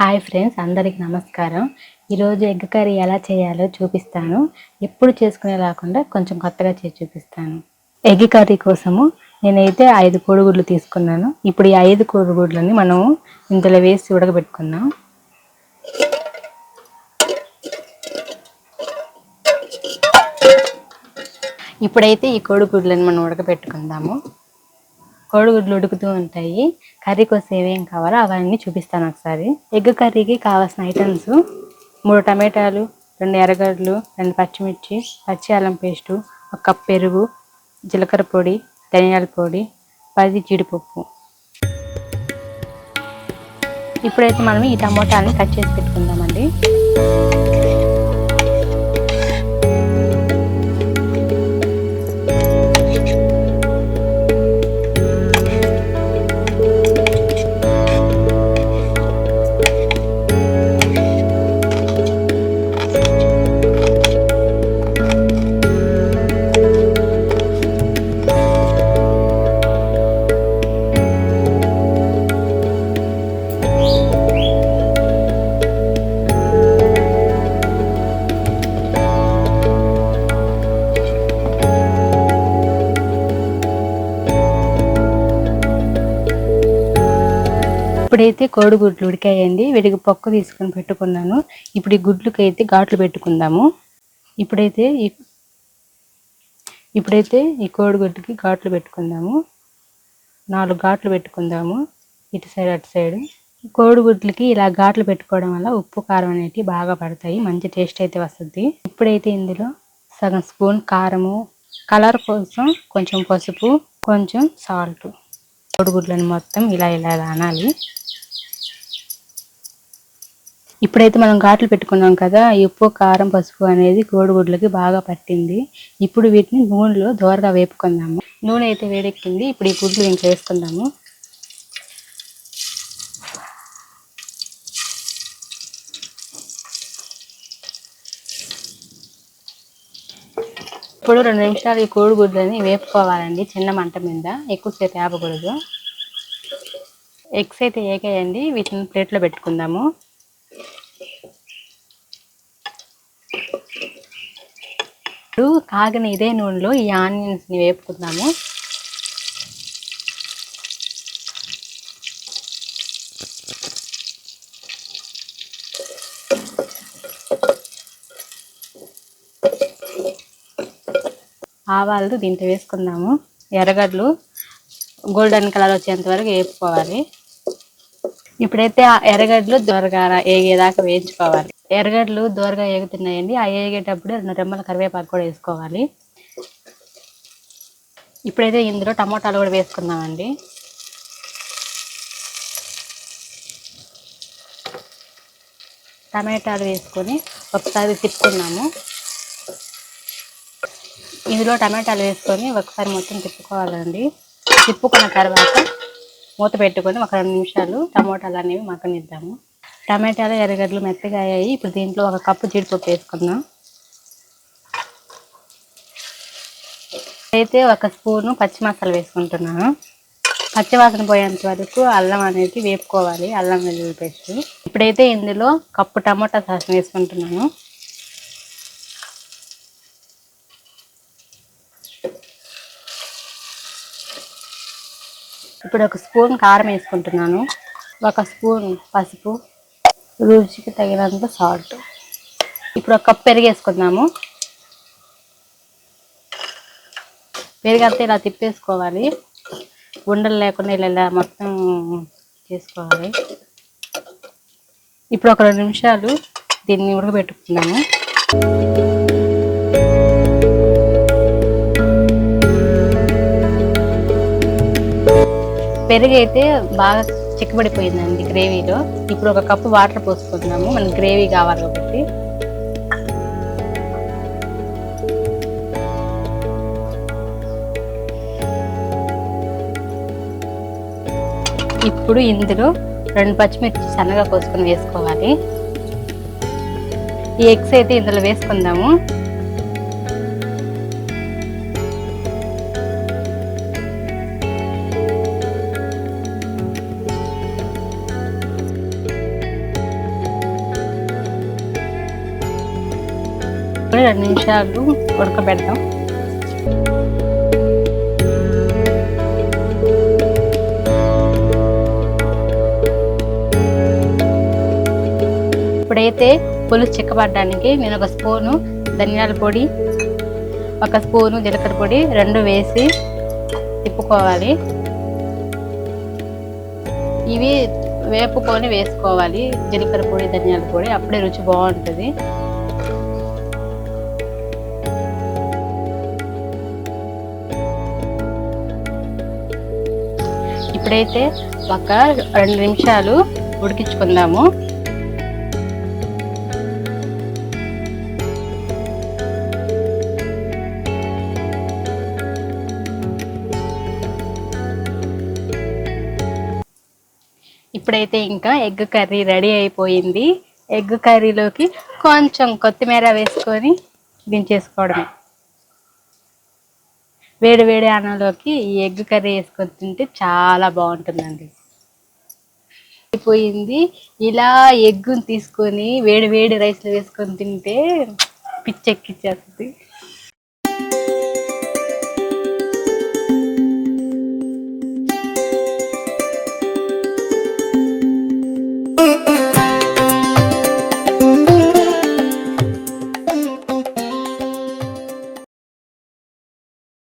Hi friends, అందరికీ నమస్కారం. ఈరోజు ఎగ్ కర్రీ ఎలా చేయాలో చూపిస్తాను. ఎప్పుడు చేసుకునే కాకుండా కొంచెం కొత్తగా చేసి చూపిస్తాను. ఎగ్ కర్రీ కోసము నేనైతే 5 కోడిగుడ్లు తీసుకున్నాను. ఇప్పుడు ఈ 5 కోడిగుడ్లని మనం ఇందులో వేసి ఉడకబెట్టుకుందాం. ఇప్పుడైతే ఈ కోడిగుడ్లను మనం ఉడకబెట్టుకుందాము. కోడిగుడ్లు ఉడుకుతూ ఉంటాయి. కర్రీ కోసం ఏమేం కావాలో అవన్నీ చూపిస్తాను ఒకసారి. ఎగ్ కర్రీకి కావాల్సిన ఐటమ్స్ 3 టమాటాలు, 2 ఎర్రగడ్డలు, 2 పచ్చిమిర్చి, పచ్చి అల్లం పేస్టు, 1 కప్ పెరుగు, జీలకర్ర పొడి, ధనియాల పొడి, 10 జీడిపప్పు. ఇప్పుడైతే మనం ఈ టమోటాలని కట్ చేసి పెట్టుకుందామండి. ఇప్పుడైతే కోడిగుడ్లు ఉడికాయండి. వీటికి పొక్కు తీసుకొని పెట్టుకున్నాను. ఇప్పుడు ఈ గుడ్లకి అయితే ఘాట్లు పెట్టుకుందాము. ఇప్పుడైతే ఈ కోడిగుడ్డుకి ఘాట్లు పెట్టుకుందాము. 4 ఘాట్లు పెట్టుకుందాము, ఇటు సైడ్ అటు సైడ్. కోడిగుడ్లకి ఇలా ఘాట్లు పెట్టుకోవడం వల్ల ఉప్పు కారం అనేవి బాగా పడతాయి, మంచి టేస్ట్ అయితే వస్తుంది. ఇప్పుడైతే ఇందులో సగం స్పూన్ కారము, కలర్ కోసం కొంచెం పసుపు, కొంచెం సాల్ట్. కోడిగుడ్లను మొత్తం ఇలా అనాలి. ఇప్పుడైతే మనం ఘాట్లు పెట్టుకున్నాం కదా, ఈ ఉప్పు కారం పసుపు అనేది కోడిగుడ్లకి బాగా పట్టింది. ఇప్పుడు వీటిని నూనెలో దోరగా వేపుకుందాము. నూనె అయితే వేడెక్కింది. ఇప్పుడు ఈ గుడ్లు ఇంట్లో వేసుకుందాము. ఇప్పుడు 2 నిమిషాలు ఈ కోడిగుడ్లని వేపుకోవాలండి, చిన్న మంట మీద, ఎక్కువసేపు వేపకూడదు. ఎగ్స్ అయితే ఏగాయండి, వీటిని ప్లేట్లో పెట్టుకుందాము. ఇప్పుడు కాగిన ఇదే నూనెలో ఈ ఆనియన్స్ని వేపుకుందాము. ఆవాలు దీంట్లో వేసుకుందాము. ఎర్రగడ్డలు గోల్డెన్ కలర్ వచ్చేంత వరకు వేపుకోవాలి. ఇప్పుడైతే ఆ ఎర్రగడ్డలు దోరగా ఏగేదాకా వేయించుకోవాలి. ఎర్రగడ్డలు దోరగా ఏగుతున్నాయండి. ఆ ఏగేటప్పుడు 2 రెమ్మల కరివేపాకు కూడా వేసుకోవాలి. ఇప్పుడైతే ఇందులో టమోటాలు కూడా వేసుకుందామండి. టమాటాలు వేసుకొని ఒకసారి తిప్పుకున్నాము. ఇందులో టమాటాలు వేసుకొని ఒకసారి మొత్తం తిప్పుకోవాలండి. తిప్పుకున్న తర్వాత మూత పెట్టుకొని ఒక 2 నిమిషాలు టమోటాలు అనేవి మగ్గనిద్దాము. టమాటాలు ఎర్రగడ్డలు మెత్తగా అయ్యాయి. ఇప్పుడు దీంట్లో 1 కప్పు జీడిపప్పు వేసుకుందాం. అయితే 1 స్పూను పచ్చి మసాలా వేసుకుంటున్నాను. పచ్చివాసన పోయేంత వరకు అల్లం అనేది వేపుకోవాలి, అల్లం వెల్లుల్లి పేస్ట్. ఇప్పుడైతే ఇందులో 1 కప్పు టమోటా సాస్ వేసుకుంటున్నాను. ఇప్పుడు 1 స్పూన్ కారం వేసుకుంటున్నాను, 1 స్పూన్ పసుపు, రుచికి తగినంత సాల్ట్. ఇప్పుడు 1 కప్ పెరుగు వేసుకుందాము. పెరుగంతా ఇలా తిప్పేసుకోవాలి, ఉండలు లేకుండా ఇలా మొత్తం చేసుకోవాలి. ఇప్పుడు ఒక 2 నిమిషాలు దీన్ని ఉడకబెట్టుకుందాము. పెరుగు అయితే బాగా చిక్కబడిపోయిందండి గ్రేవీలో. ఇప్పుడు 1 కప్పు వాటర్ పోసుకుందాము, మనకి గ్రేవీ కావాలి కాబట్టి. ఇప్పుడు ఇందులో 2 పచ్చిమిర్చి సన్నగా కోసుకొని వేసుకోవాలి. ఈ ఎగ్స్ అయితే ఇందులో వేసుకుందాము. 2 నిమిషాలు ఉడకబెడతాం. ఇప్పుడైతే పులుసు చిక్కబడడానికి నేను 1 స్పూను ధనియాల పొడి, 1 స్పూను జీలకర్ర పొడి 2 వేసి తిప్పుకోవాలి. ఇవి వేపుకొని వేసుకోవాలి జీలకర్ర పొడి, ధనియాల పొడి, అప్పుడే రుచి బాగుంటుంది. ఇప్పుడైతే ఒక 2 నిమిషాలు ఉడికించుకుందాము. ఇప్పుడైతే ఇంకా ఎగ్ కర్రీ రెడీ అయిపోయింది. ఎగ్ కర్రీలోకి కొంచెం కొత్తిమీర వేసుకొని దించేసుకోవడమే. వేడి వేడి అన్నంలోకి ఈ ఎగ్ కర్రీ వేసుకొని తింటే చాలా బాగుంటుందండి. అయిపోయింది. ఇలా ఎగ్గుని తీసుకొని వేడి వేడి రైస్లో వేసుకొని తింటే పిచ్చెక్కిచ్చేస్తుంది.